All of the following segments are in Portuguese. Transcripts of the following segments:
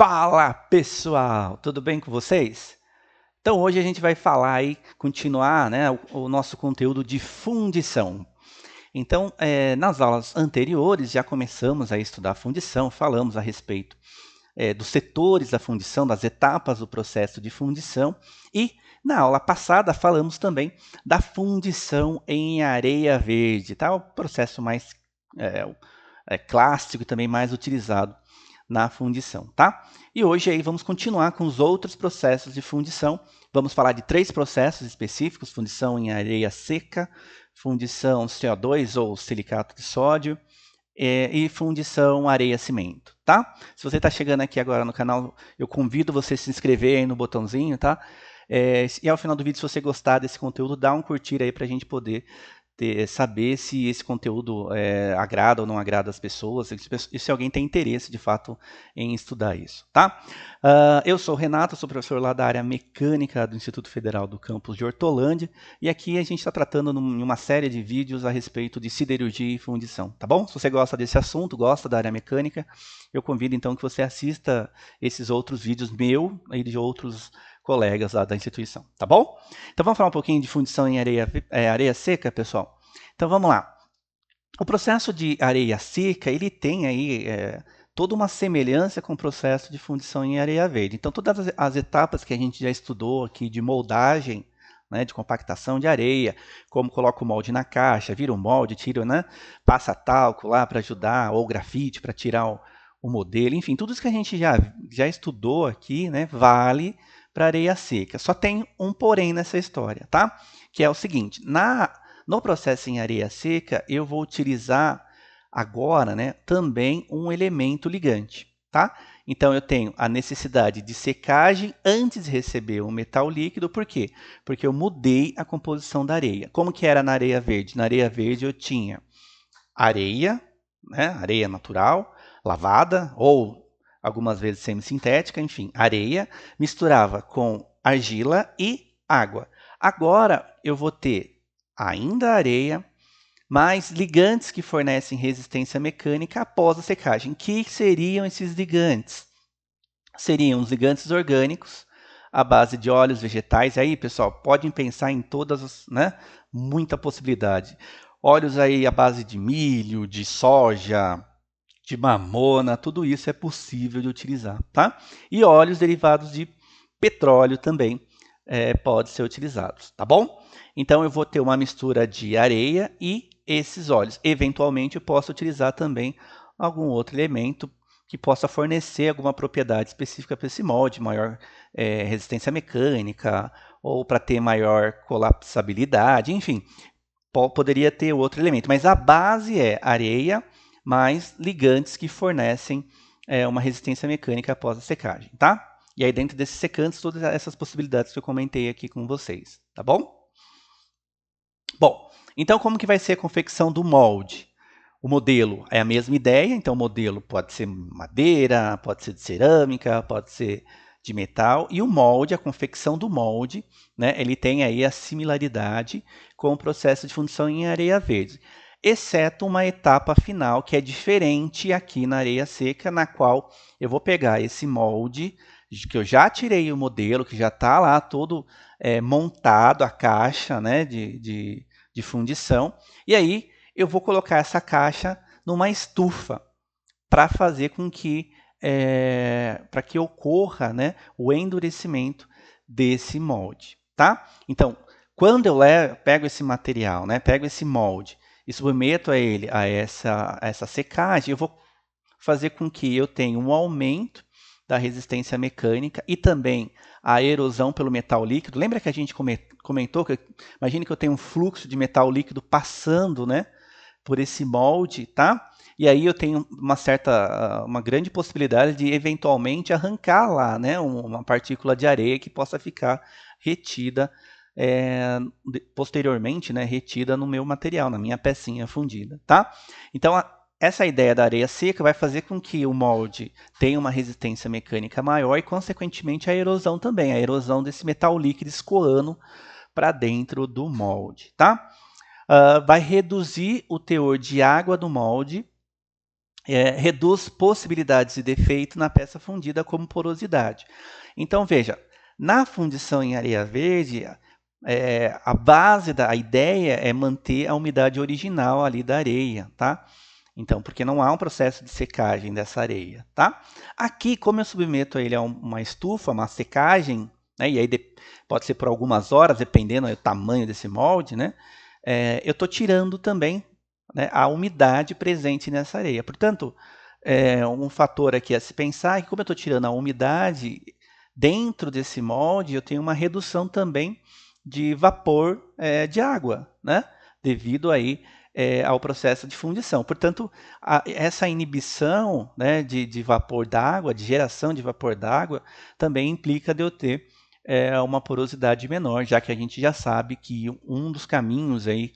Fala pessoal, tudo bem com vocês? Então hoje a gente vai falar aí, continuar né, o nosso conteúdo de fundição. Então, nas aulas anteriores já começamos a estudar fundição, falamos a respeito dos setores da fundição, das etapas do processo de fundição e na aula passada falamos também da fundição em areia verde, tá? O processo mais clássico e também mais utilizado na fundição, tá? E hoje aí vamos continuar com os outros processos de fundição. Vamos falar de 3 processos específicos: fundição em areia seca, fundição CO2 ou silicato de sódio e fundição areia-cimento, tá? Se você está chegando aqui agora no canal, eu convido você a se inscrever aí no botãozinho, tá? E ao final do vídeo, se você gostar desse conteúdo, dá um curtir aí para a gente poder saber se esse conteúdo agrada ou não agrada as pessoas, e se alguém tem interesse de fato em estudar isso, tá? Eu sou o Renato, sou professor lá da área mecânica do Instituto Federal do Campus de Hortolândia, e aqui a gente está tratando em uma série de vídeos a respeito de siderurgia e fundição, tá bom? Se você gosta desse assunto, gosta da área mecânica, eu convido então que você assista esses outros vídeos meu e de outros colegas lá da instituição, tá bom? Então vamos falar um pouquinho de fundição em areia seca, pessoal? Então vamos lá. O processo de areia seca, ele tem aí toda uma semelhança com o processo de fundição em areia verde. Então todas as etapas que a gente já estudou aqui de moldagem, né, de compactação de areia, como coloca o molde na caixa, vira o molde, tira, né, passa talco lá para ajudar, ou grafite para tirar o modelo, enfim, tudo isso que a gente já estudou aqui, né, vale para areia seca. Só tem um porém nessa história, tá? Que é o seguinte, no processo em areia seca, eu vou utilizar agora, né, também um elemento ligante, tá? Então eu tenho a necessidade de secagem antes de receber o metal líquido, por quê? Porque eu mudei a composição da areia. Como que era na areia verde? Na areia verde eu tinha areia, né, areia natural, lavada, ou algumas vezes semissintética, enfim, areia, misturava com argila e água. Agora eu vou ter ainda areia, mais ligantes que fornecem resistência mecânica após a secagem. Que seriam esses ligantes? Seriam os ligantes orgânicos, à base de óleos vegetais. Aí, pessoal, podem pensar em todas as, né? Muita possibilidade. Óleos aí à base de milho, de soja, de mamona, tudo isso é possível de utilizar, tá? E óleos derivados de petróleo também pode ser utilizados, tá bom? Então eu vou ter uma mistura de areia e esses óleos. Eventualmente eu posso utilizar também algum outro elemento que possa fornecer alguma propriedade específica para esse molde, maior resistência mecânica, ou para ter maior colapsabilidade, enfim, poderia ter outro elemento. Mas a base é areia mais ligantes que fornecem uma resistência mecânica após a secagem, tá? E aí dentro desses secantes, todas essas possibilidades que eu comentei aqui com vocês, tá bom? Bom, então como que vai ser a confecção do molde? O modelo é a mesma ideia, então o modelo pode ser madeira, pode ser de cerâmica, pode ser de metal, e o molde, a confecção do molde, né, ele tem aí a similaridade com o processo de fundição em areia verde, exceto uma etapa final que é diferente aqui na areia seca, na qual eu vou pegar esse molde, que eu já tirei o modelo, que já está lá todo montado, a caixa, né, de fundição, e aí eu vou colocar essa caixa numa estufa para fazer com que para que ocorra, né, o endurecimento desse molde, tá? Então, quando eu pego esse material, né, pego esse molde e submeto a ele a essa secagem, eu vou fazer com que eu tenha um aumento da resistência mecânica e também a erosão pelo metal líquido. Lembra que a gente comentou que imagine que eu tenho um fluxo de metal líquido passando, né, por esse molde, tá? E aí eu tenho uma grande possibilidade de eventualmente arrancar lá, né, uma partícula de areia que possa ficar retida posteriormente, né, retida no meu material, na minha pecinha fundida, tá? Então essa ideia da areia seca vai fazer com que o molde tenha uma resistência mecânica maior e, consequentemente, a erosão também, a erosão desse metal líquido escoando para dentro do molde, tá? Vai reduzir o teor de água do molde reduz possibilidades de defeito na peça fundida como porosidade. Então, veja, na fundição em areia verde, a base a ideia é manter a umidade original ali da areia, tá? Então, porque não há um processo de secagem dessa areia, tá? Aqui, como eu submeto ele a uma estufa, uma secagem, né, e aí pode ser por algumas horas, dependendo do tamanho desse molde, né? Eu estou tirando também, né, a umidade presente nessa areia. Portanto, um fator aqui a se pensar é que como eu estou tirando a umidade dentro desse molde, eu tenho uma redução também de vapor de água, né? Devido aí ao processo de fundição. Portanto, essa inibição, né, de vapor d'água, de geração de vapor d'água, também implica de eu ter uma porosidade menor, já que a gente já sabe que um dos caminhos aí,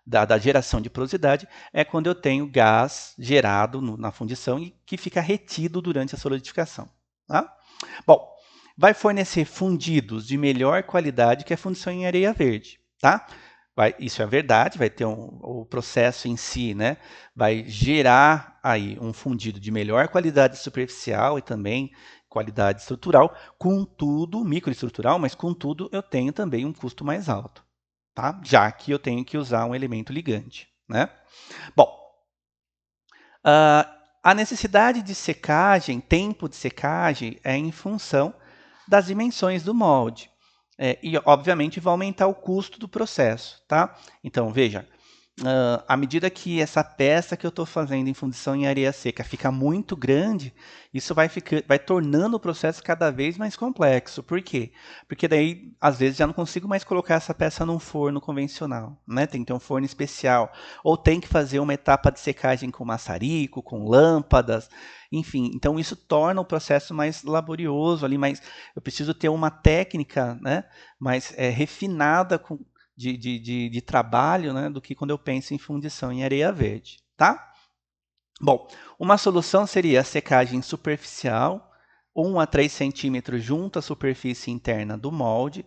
da geração de porosidade é quando eu tenho gás gerado na fundição e que fica retido durante a solidificação. Tá? Bom, vai fornecer fundidos de melhor qualidade que a fundição em areia verde. Tá? Isso é verdade, vai ter o processo em si, né, vai gerar aí um fundido de melhor qualidade superficial e também qualidade estrutural, contudo, microestrutural, mas contudo eu tenho também um custo mais alto, tá? Já que eu tenho que usar um elemento ligante, né? Bom, a necessidade de secagem, tempo de secagem, é em função das dimensões do molde. E, obviamente, vai aumentar o custo do processo, tá? Então, veja, à medida que essa peça que eu estou fazendo em fundição em areia seca fica muito grande, isso vai tornando o processo cada vez mais complexo. Por quê? Porque daí, às vezes, já não consigo mais colocar essa peça num forno convencional, né? Tem que ter um forno especial. Ou tem que fazer uma etapa de secagem com maçarico, com lâmpadas, enfim. Então, isso torna o processo mais laborioso ali, mas eu preciso ter uma técnica, né, mais refinada de trabalho, né, do que quando eu penso em fundição em areia verde, tá? Bom, uma solução seria a secagem superficial, 1 a 3 centímetros junto à superfície interna do molde,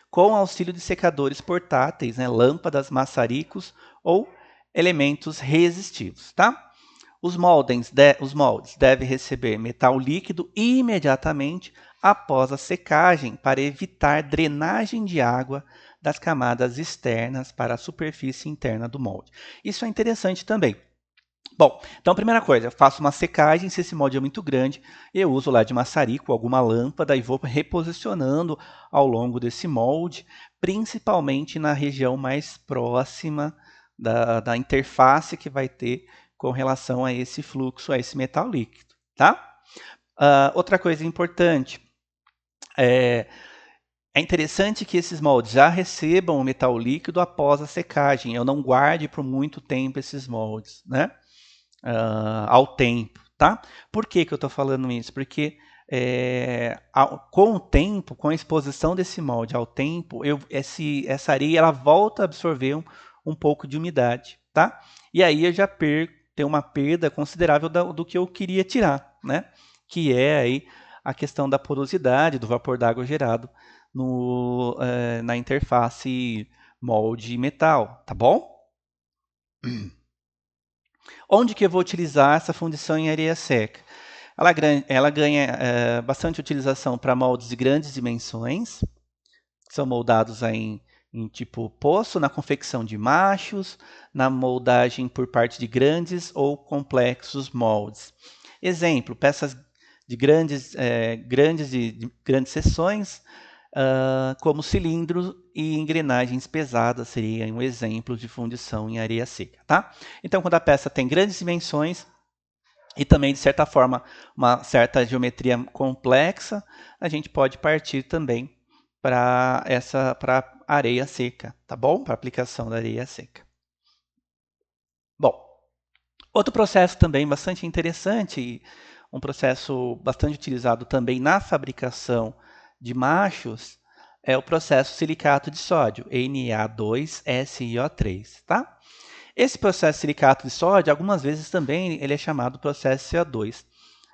com auxílio de secadores portáteis, né, lâmpadas, maçaricos ou elementos resistivos, tá? Os moldes devem receber metal líquido imediatamente após a secagem para evitar drenagem de água das camadas externas para a superfície interna do molde. Isso é interessante também. Bom, então primeira coisa, eu faço uma secagem, se esse molde é muito grande, eu uso lá de maçarico, alguma lâmpada e vou reposicionando ao longo desse molde, principalmente na região mais próxima da interface que vai ter com relação a esse fluxo, a esse metal líquido, tá? Outra coisa importante, é interessante que esses moldes já recebam o metal líquido após a secagem, eu não guarde por muito tempo esses moldes, né? Ao tempo, tá? Por que que eu estou falando isso? Porque com o tempo, com a exposição desse molde ao tempo, essa areia ela volta a absorver um pouco de umidade, tá? E aí eu já tenho uma perda considerável do que eu queria tirar, né? Que é aí a questão da porosidade, do vapor d'água gerado na interface molde metal, tá bom? Onde que eu vou utilizar essa fundição em areia seca? Ela ganha bastante utilização para moldes de grandes dimensões, que são moldados em tipo poço, na confecção de machos, na moldagem por parte de grandes ou complexos moldes. Exemplo, peças de grandes seções, como cilindros e engrenagens pesadas seriam um exemplo de fundição em areia seca, tá? Então, quando a peça tem grandes dimensões e também, de certa forma, uma certa geometria complexa, a gente pode partir também para areia seca, tá bom? Para aplicação da areia seca. Bom, outro processo também bastante interessante, um processo bastante utilizado também na fabricação de machos, é o processo silicato de sódio, Na2SiO3, tá? Esse processo silicato de sódio, algumas vezes também ele é chamado processo CO2.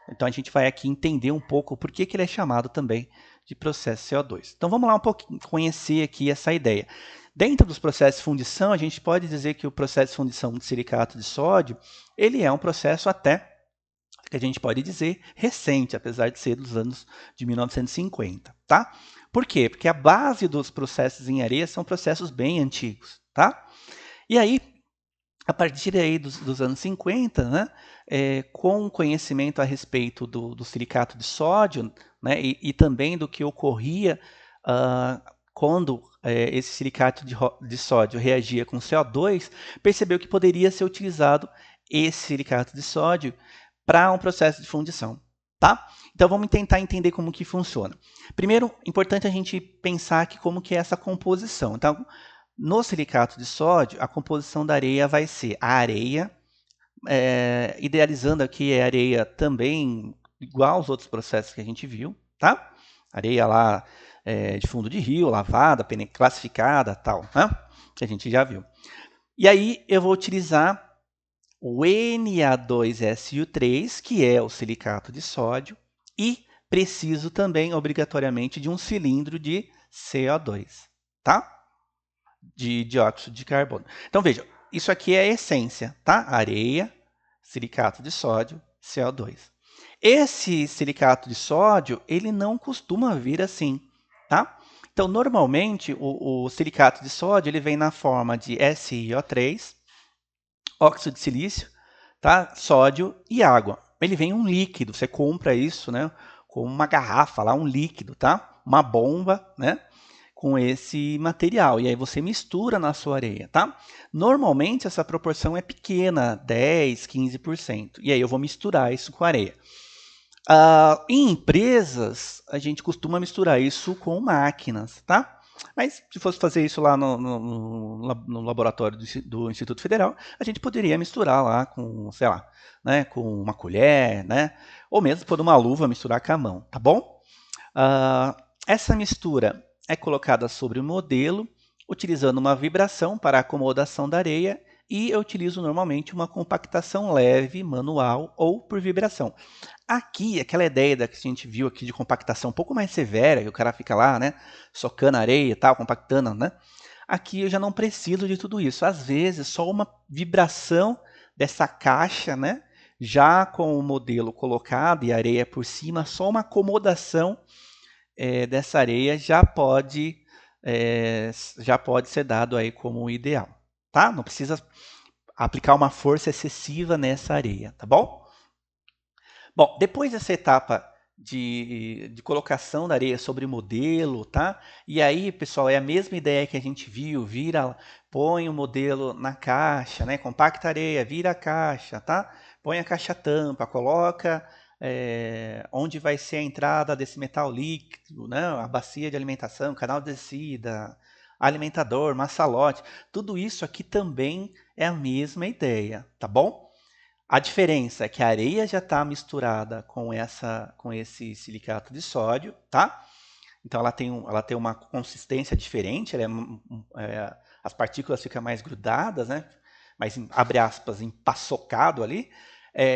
Então a gente vai aqui entender um pouco por que ele é chamado também de processo CO2. Então vamos lá um pouquinho conhecer aqui essa ideia. Dentro dos processos de fundição, a gente pode dizer que o processo de fundição de silicato de sódio, ele é um processo até, que a gente pode dizer, recente, apesar de ser dos anos de 1950, tá? Por quê? Porque a base dos processos em areia são processos bem antigos, tá? E aí, a partir aí dos anos 50, né, com conhecimento a respeito do silicato de sódio, né, e também do que ocorria quando esse silicato de sódio reagia com CO2, percebeu que poderia ser utilizado esse silicato de sódio para um processo de fundição. Tá? Então vamos tentar entender como que funciona. Primeiro, importante a gente pensar aqui como que é essa composição. Então, no silicato de sódio, a composição da areia vai ser a areia, idealizando aqui a areia também igual aos outros processos que a gente viu, tá? Areia lá de fundo de rio, lavada, classificada, tal, né? Que a gente já viu. E aí eu vou utilizar o Na2SO3, que é o silicato de sódio, e preciso também, obrigatoriamente, de um cilindro de CO2, tá? De dióxido de carbono. Então, veja, isso aqui é a essência, tá? Areia, silicato de sódio, CO2. Esse silicato de sódio, ele não costuma vir assim, tá? Então, normalmente, o silicato de sódio, ele vem na forma de SiO3, óxido de silício, tá? Sódio e água. Ele vem um líquido, você compra isso, né? Com uma garrafa lá, um líquido, tá? Uma bomba, né? Com esse material. E aí você mistura na sua areia, tá? Normalmente essa proporção é pequena, 10, 15%. E aí eu vou misturar isso com areia. Em empresas, a gente costuma misturar isso com máquinas, tá? Mas se fosse fazer isso lá no laboratório do Instituto Federal, a gente poderia misturar lá com, sei lá, né, com uma colher, né? Ou mesmo por uma luva misturar com a mão, tá bom? Essa mistura é colocada sobre o modelo, utilizando uma vibração para a acomodação da areia, e eu utilizo normalmente uma compactação leve, manual ou por vibração. Aqui, aquela ideia que a gente viu aqui de compactação um pouco mais severa, que o cara fica lá, né, socando a areia e tal, compactando, né? Aqui eu já não preciso de tudo isso. Às vezes, só uma vibração dessa caixa, né, já com o modelo colocado e a areia por cima, só uma acomodação dessa areia já pode ser dado aí como ideal, tá? Não precisa aplicar uma força excessiva nessa areia, tá bom? Bom, depois dessa etapa de colocação da areia sobre o modelo, tá? E aí, pessoal, é a mesma ideia que a gente viu, põe o modelo na caixa, né? Compacta a areia, vira a caixa, tá? Põe a caixa tampa, coloca onde vai ser a entrada desse metal líquido, né? A bacia de alimentação, canal de descida, alimentador, maçalote, tudo isso aqui também é a mesma ideia, tá bom? A diferença é que a areia já está misturada com esse silicato de sódio, tá? Então ela tem uma consistência diferente, as partículas ficam mais grudadas, né? Mais, abre aspas, empaçocado ali.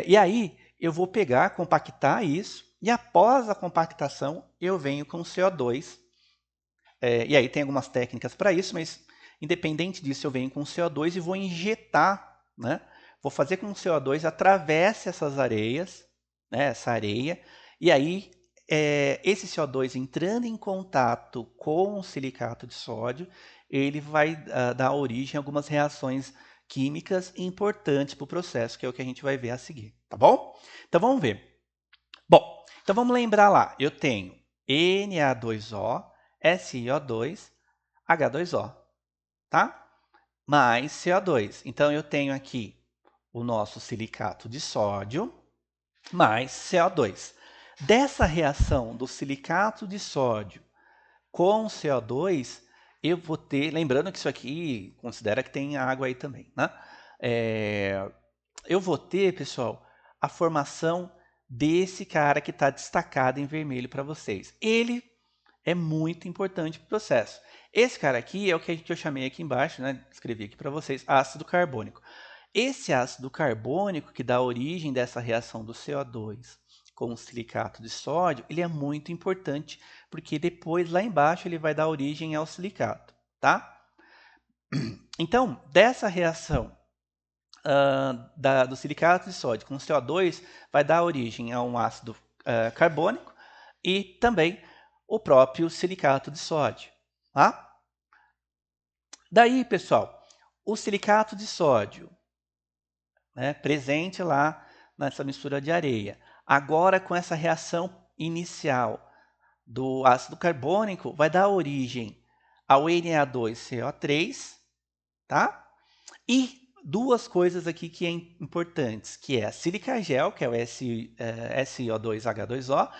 E aí eu vou pegar, compactar isso, e após a compactação eu venho com CO2. E aí tem algumas técnicas para isso, mas independente disso eu venho com CO2 e vou injetar, né? Vou fazer com que o CO2 atravesse essas areias, né, essa areia, e aí esse CO2 entrando em contato com o silicato de sódio, ele vai dar origem a algumas reações químicas importantes para o processo, que é o que a gente vai ver a seguir, tá bom? Então vamos ver. Bom, então vamos lembrar lá, eu tenho Na2O, SiO2, H2O, tá? Mais CO2. Então eu tenho aqui o nosso silicato de sódio mais CO2. Dessa reação do silicato de sódio com CO2, eu vou ter, lembrando que isso aqui considera que tem água aí também, né? Eu vou ter, pessoal, a formação desse cara que está destacado em vermelho para vocês. Ele é muito importante para o processo. Esse cara aqui é o que eu chamei aqui embaixo, né? Escrevi aqui para vocês, ácido carbônico. Esse ácido carbônico que dá origem dessa reação do CO2 com o silicato de sódio, ele é muito importante, porque depois lá embaixo ele vai dar origem ao silicato, tá? Então, dessa reação do silicato de sódio com CO2 vai dar origem a um ácido carbônico e também o próprio silicato de sódio. Tá? Daí, pessoal, o silicato de sódio, né, presente lá nessa mistura de areia, agora com essa reação inicial do ácido carbônico, vai dar origem ao Na2CO3, tá? E duas coisas aqui que é importantes, que é a sílica gel, que é o SiO2H2O,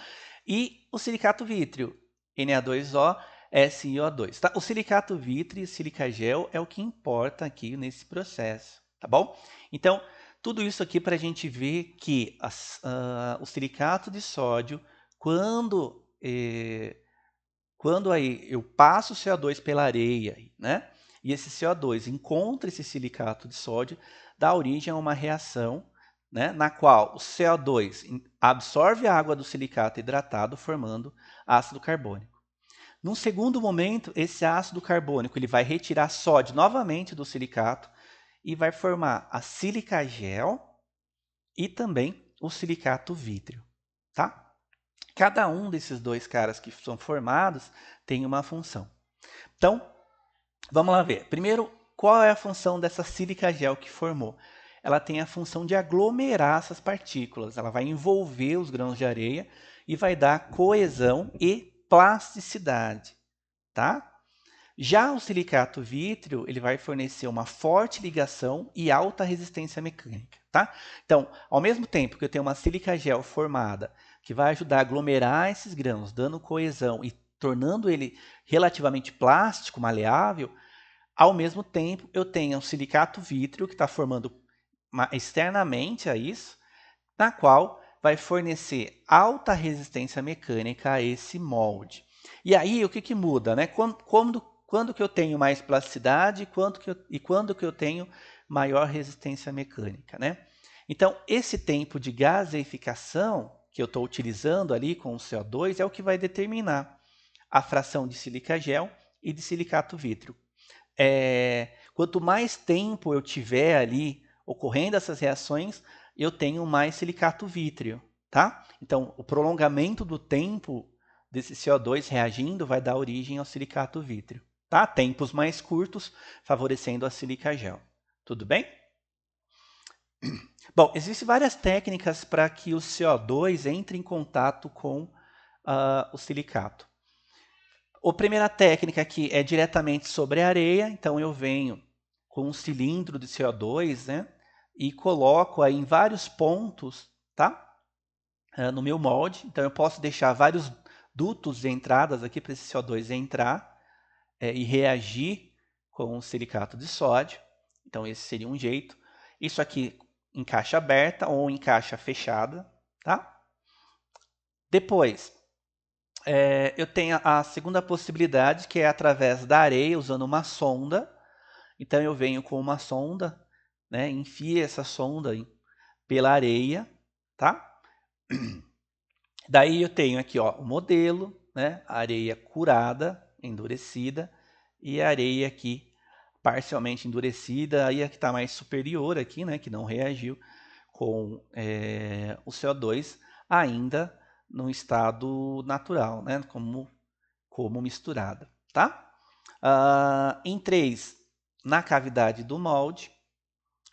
e o silicato vítreo, Na2O, SiO2. Tá? O silicato vítreo e sílica gel é o que importa aqui nesse processo, tá bom? Então, tudo isso aqui para a gente ver que o silicato de sódio, quando aí eu passo o CO2 pela areia, né? E esse CO2 encontra esse silicato de sódio, dá origem a uma reação, né, na qual o CO2 absorve a água do silicato hidratado, formando ácido carbônico. Num segundo momento, esse ácido carbônico ele vai retirar sódio novamente do silicato e vai formar a sílica gel e também o silicato vítreo, tá? Cada um desses dois caras que são formados tem uma função. Então, vamos lá ver. Primeiro, qual é a função dessa sílica gel que formou? Ela tem a função de aglomerar essas partículas. Ela vai envolver os grãos de areia e vai dar coesão e plasticidade, tá? Já o silicato vítreo, ele vai fornecer uma forte ligação e alta resistência mecânica, tá? Então, ao mesmo tempo que eu tenho uma sílica gel formada, que vai ajudar a aglomerar esses grãos, dando coesão e tornando ele relativamente plástico, maleável, ao mesmo tempo eu tenho o silicato vítreo, que está formando externamente a isso, na qual vai fornecer alta resistência mecânica a esse molde. E aí, o que muda, né? Quando que eu tenho mais plasticidade e quando que eu tenho maior resistência mecânica, né? Então, esse tempo de gaseificação que eu estou utilizando ali com o CO2 é o que vai determinar a fração de sílica gel e de silicato vítreo. Quanto mais tempo eu tiver ali ocorrendo essas reações, eu tenho mais silicato vítreo, tá? Então, o prolongamento do tempo desse CO2 reagindo vai dar origem ao silicato vítreo, tá? Tempos mais curtos, favorecendo a sílica gel. Tudo bem? Bom, existem várias técnicas para que o CO2 entre em contato com o silicato. A primeira técnica aqui é diretamente sobre a areia, então eu venho com um cilindro de CO2, né, e coloco aí em vários pontos, tá, no meu molde. Então eu posso deixar vários dutos de entradas aqui para esse CO2 entrar e reagir com o silicato de sódio. Então esse seria um jeito. Isso aqui em caixa aberta ou em caixa fechada, tá? Depois, eu tenho a segunda possibilidade, que é através da areia, usando uma sonda. Então eu venho com uma sonda, né, enfio essa sonda pela areia, tá? Daí eu tenho aqui, ó, o modelo, né, a areia curada, endurecida, e a areia aqui parcialmente endurecida, aí a que está mais superior aqui, né, que não reagiu com o CO2 ainda no estado natural, né, como misturada, tá? Em 3, na cavidade do molde.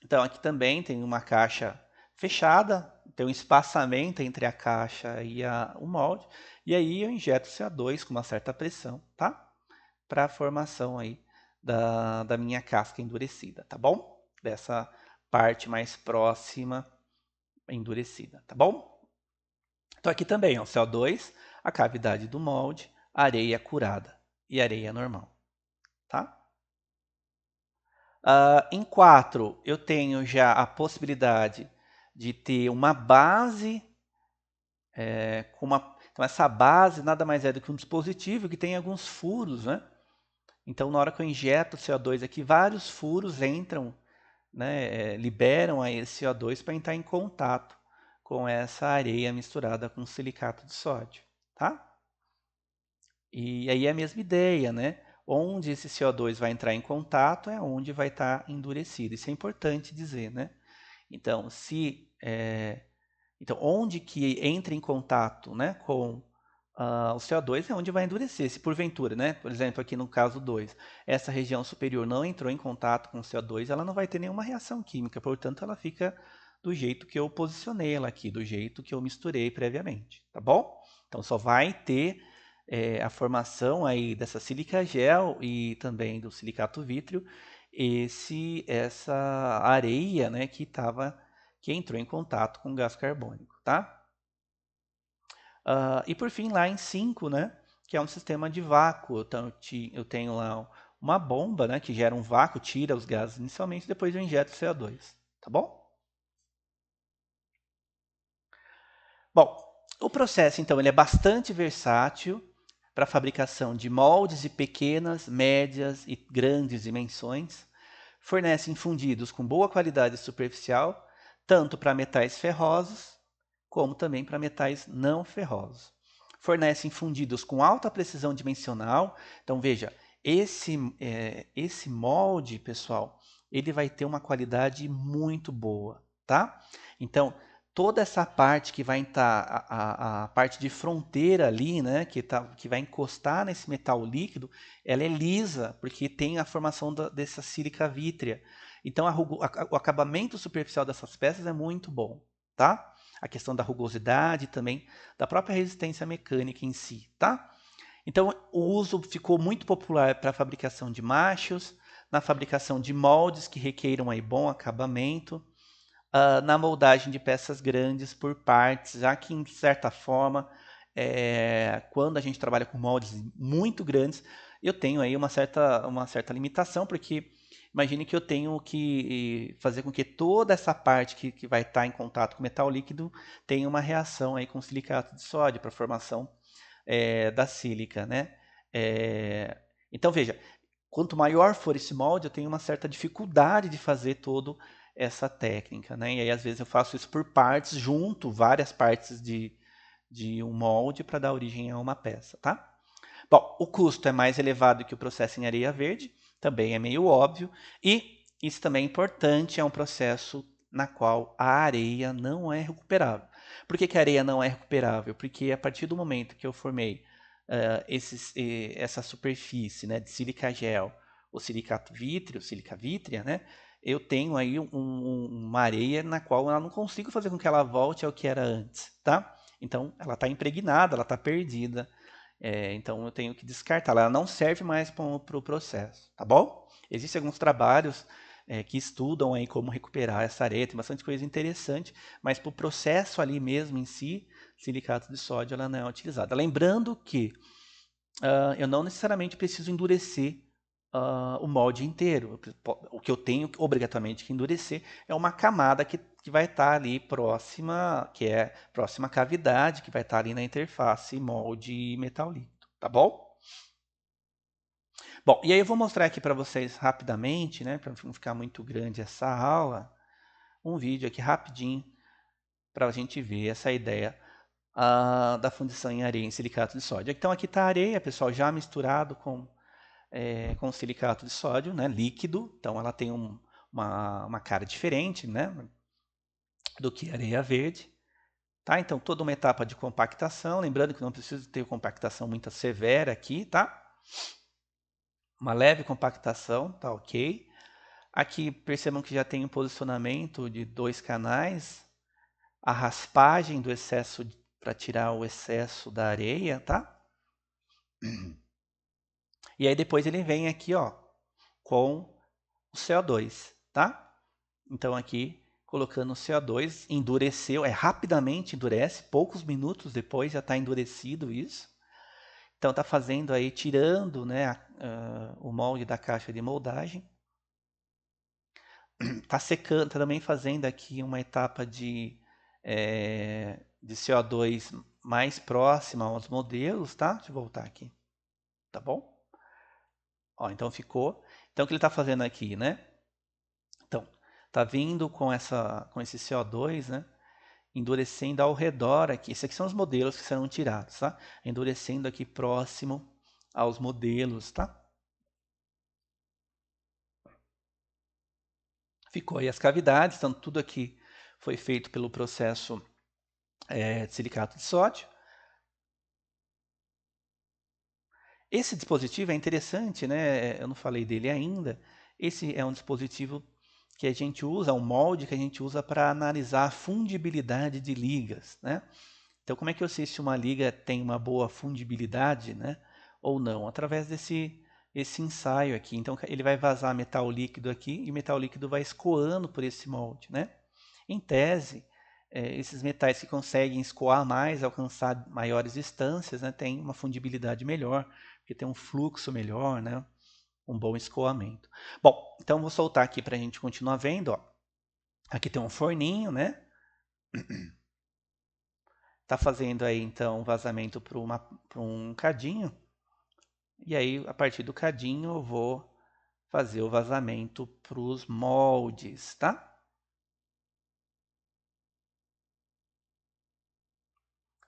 Então aqui também tem uma caixa fechada, tem um espaçamento entre a caixa e o molde, e aí eu injeto CO2 com uma certa pressão, tá? Para a formação aí da minha casca endurecida, tá bom? Dessa parte mais próxima endurecida, tá bom? Então aqui também, ó, CO2, a cavidade do molde, areia curada e areia normal, tá? Em 4, eu tenho já a possibilidade de ter uma base, então essa base nada mais é do que um dispositivo que tem alguns furos, né? Então na hora que eu injeto o CO2 aqui, vários furos entram, né, liberam aí esse CO2 para entrar em contato com essa areia misturada com silicato de sódio, tá? E aí é a mesma ideia, né? onde esse CO2 vai entrar em contato é onde vai estar endurecido. Isso é importante dizer, né? Então, então onde que entra em contato, né, com o CO2 é onde vai endurecer. Se porventura, né, por exemplo, aqui no caso 2, essa região superior não entrou em contato com o CO2, ela não vai ter nenhuma reação química, portanto, ela fica do jeito que eu posicionei ela aqui, do jeito que eu misturei previamente, tá bom? Então, só vai ter a formação aí dessa sílica gel e também do silicato vítreo, essa areia, né, que entrou em contato com o gás carbônico, tá? E por fim, lá em 5, né, que é um sistema de vácuo. Então, eu tenho lá uma bomba, né, que gera um vácuo, tira os gases inicialmente, depois eu injeto o CO2, tá bom? Bom, o processo, então, ele é bastante versátil para a fabricação de moldes de pequenas, médias e grandes dimensões. Fornecem fundidos com boa qualidade superficial, tanto para metais ferrosos, como também para metais não ferrosos. Fornecem fundidos com alta precisão dimensional. Então, veja, esse molde, pessoal, ele vai ter uma qualidade muito boa, tá? Então, toda essa parte que vai estar, a parte de fronteira ali, né, que vai encostar nesse metal líquido, ela é lisa, porque tem a formação dessa sílica vítrea. Então, o acabamento superficial dessas peças é muito bom, tá? A questão da rugosidade também, da própria resistência mecânica em si, tá? Então, o uso ficou muito popular para a fabricação de machos, na fabricação de moldes que requeiram aí bom acabamento, na moldagem de peças grandes por partes, já que, de certa forma, quando a gente trabalha com moldes muito grandes, eu tenho aí uma certa limitação, porque imagine que eu tenho que fazer com que toda essa parte que vai estar em contato com metal líquido tenha uma reação aí com silicato de sódio para a formação da sílica, né? Então, veja, quanto maior for esse molde, eu tenho uma certa dificuldade de fazer toda essa técnica, né? E aí, às vezes, eu faço isso por partes, junto várias partes de um molde para dar origem a uma peça, tá? Bom, o custo é mais elevado que o processo em areia verde, também é meio óbvio, e isso também é importante, é um processo na qual a areia não é recuperável. Por que a areia não é recuperável? Porque a partir do momento que eu formei essa superfície, né, de sílica gel, ou silicato vítreo, sílica vítrea, né, eu tenho aí uma areia na qual eu não consigo fazer com que ela volte ao que era antes, tá? Então, ela está impregnada, ela está perdida. Então, eu tenho que descartá-la. Ela não serve mais para o processo, tá bom? Existem alguns trabalhos que estudam aí como recuperar essa areia, tem bastante coisa interessante, mas para o processo ali mesmo em si, silicato de sódio ela não é utilizada. Lembrando que eu não necessariamente preciso endurecer o molde inteiro. O que eu tenho obrigatoriamente que endurecer é uma camada que vai estar ali próxima, que é próxima à cavidade, que vai estar ali na interface molde e metal líquido, tá bom? Bom, e aí eu vou mostrar aqui para vocês rapidamente, né, para não ficar muito grande essa aula, um vídeo aqui rapidinho para a gente ver essa ideia da fundição em areia em silicato de sódio. Então aqui está a areia, pessoal, já misturado com silicato de sódio, né, líquido. Então ela tem uma cara diferente, né, do que areia verde. Tá? Então toda uma etapa de compactação, lembrando que não precisa ter compactação muito severa aqui, tá? Uma leve compactação, tá ok. Aqui percebam que já tem um posicionamento de 2 canais, a raspagem do excesso para tirar o excesso da areia, tá? E aí depois ele vem aqui, ó, com o CO2, tá? Então aqui colocando o CO2, endureceu, rapidamente endurece, poucos minutos depois já está endurecido isso. Então está fazendo aí, tirando, né, o molde da caixa de moldagem. Está secando, tá também fazendo aqui uma etapa de CO2 mais próxima aos modelos, tá? Deixa eu voltar aqui, tá bom? Ó, então ficou. Então o que ele está fazendo aqui, né? Então, tá vindo com esse CO2, né? Endurecendo ao redor aqui. Esses aqui são os modelos que serão tirados, tá? Endurecendo aqui próximo aos modelos, tá? Ficou aí as cavidades, então tudo aqui foi feito pelo processo de silicato de sódio. Esse dispositivo é interessante, né? Eu não falei dele ainda. Esse é um dispositivo que a gente usa, um molde que a gente usa para analisar a fundibilidade de ligas, né? Então, como é que eu sei se uma liga tem uma boa fundibilidade, né? Ou não? Através esse ensaio aqui. Então, ele vai vazar metal líquido aqui e o metal líquido vai escoando por esse molde, né? Em tese, esses metais que conseguem escoar mais, alcançar maiores distâncias, né, têm uma fundibilidade melhor, porque tem um fluxo melhor, né, um bom escoamento. Bom, então vou soltar aqui para a gente continuar vendo. Ó. Aqui tem um forninho, né? Está fazendo aí então vazamento para um cadinho. E aí, a partir do cadinho, eu vou fazer o vazamento para os moldes, tá?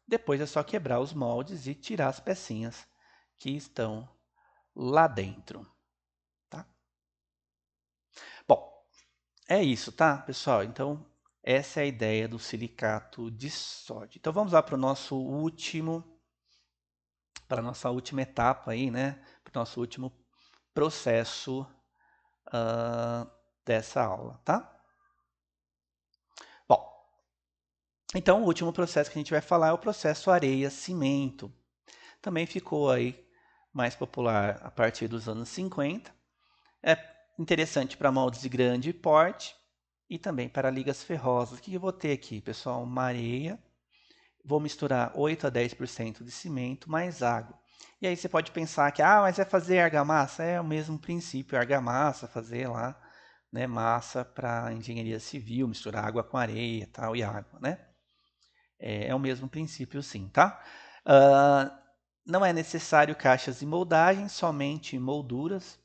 Depois é só quebrar os moldes e tirar as pecinhas que estão lá dentro, tá? Bom, é isso, tá, pessoal? Então, essa é a ideia do silicato de sódio. Então, vamos lá para a nossa última etapa aí, né? Para o nosso último processo dessa aula, tá? Bom, então o último processo que a gente vai falar é o processo areia-cimento. Também ficou aí mais popular a partir dos anos 50. É interessante para moldes de grande porte e também para ligas ferrosas. O que eu vou ter aqui, pessoal? Uma areia. Vou misturar 8 a 10% de cimento mais água. E aí você pode pensar que, mas é fazer argamassa? É o mesmo princípio, argamassa, fazer lá, né, massa para engenharia civil, misturar água com areia tal, e água, né? É o mesmo princípio sim, tá? Não é necessário caixas de moldagem, somente molduras.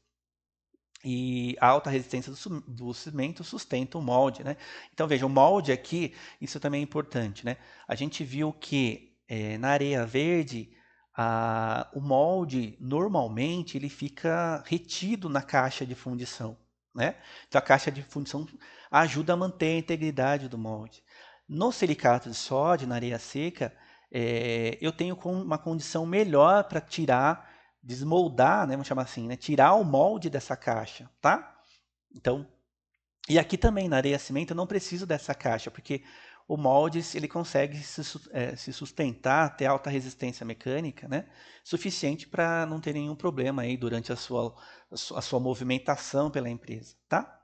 E a alta resistência do cimento sustenta o molde, né? Então veja, o molde aqui, isso também é importante, né? A gente viu que na areia verde, o molde normalmente ele fica retido na caixa de fundição, né? Então a caixa de fundição ajuda a manter a integridade do molde. No silicato de sódio, na areia seca, eu tenho uma condição melhor para tirar, desmoldar, né, vamos chamar assim, né, tirar o molde dessa caixa, tá? Então, e aqui também na areia cimento eu não preciso dessa caixa, porque o molde ele consegue se sustentar, ter alta resistência mecânica, né, suficiente para não ter nenhum problema aí durante a sua movimentação pela empresa, tá?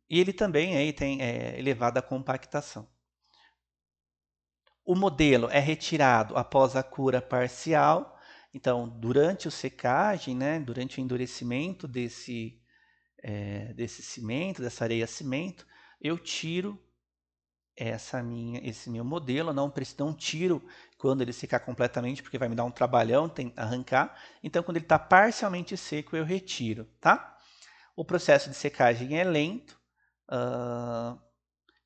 E ele também aí tem elevada compactação. O modelo é retirado após a cura parcial. Então, durante a secagem, né, durante o endurecimento desse cimento, dessa areia-cimento, eu tiro esse meu modelo. Não tiro quando ele secar completamente, porque vai me dar um trabalhão arrancar. Então, quando ele está parcialmente seco, eu retiro, tá? O processo de secagem é lento.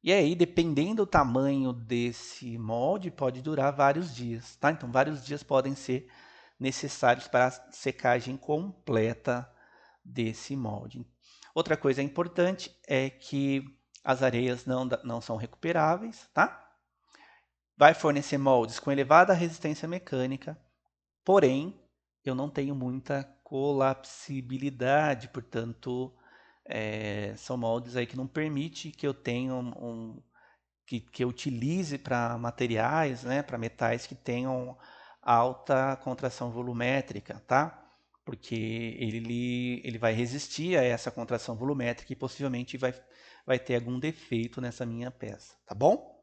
E aí, dependendo do tamanho desse molde, pode durar vários dias, tá? Então, vários dias podem ser necessários para a secagem completa desse molde. Outra coisa importante é que as areias não são recuperáveis, tá? Vai fornecer moldes com elevada resistência mecânica, porém, eu não tenho muita colapsibilidade, portanto, são moldes aí que não permite que eu tenha que eu utilize para materiais, né, para metais que tenham alta contração volumétrica, tá? Porque ele vai resistir a essa contração volumétrica e possivelmente vai ter algum defeito nessa minha peça, tá bom?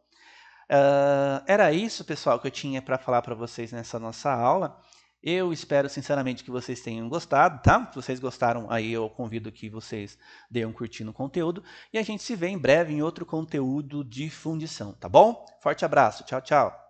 Era isso, pessoal, que eu tinha para falar para vocês nessa nossa aula. Eu espero sinceramente que vocês tenham gostado, tá? Se vocês gostaram, aí eu convido que vocês deem um curtir no conteúdo. E a gente se vê em breve em outro conteúdo de fundição, tá bom? Forte abraço, tchau, tchau.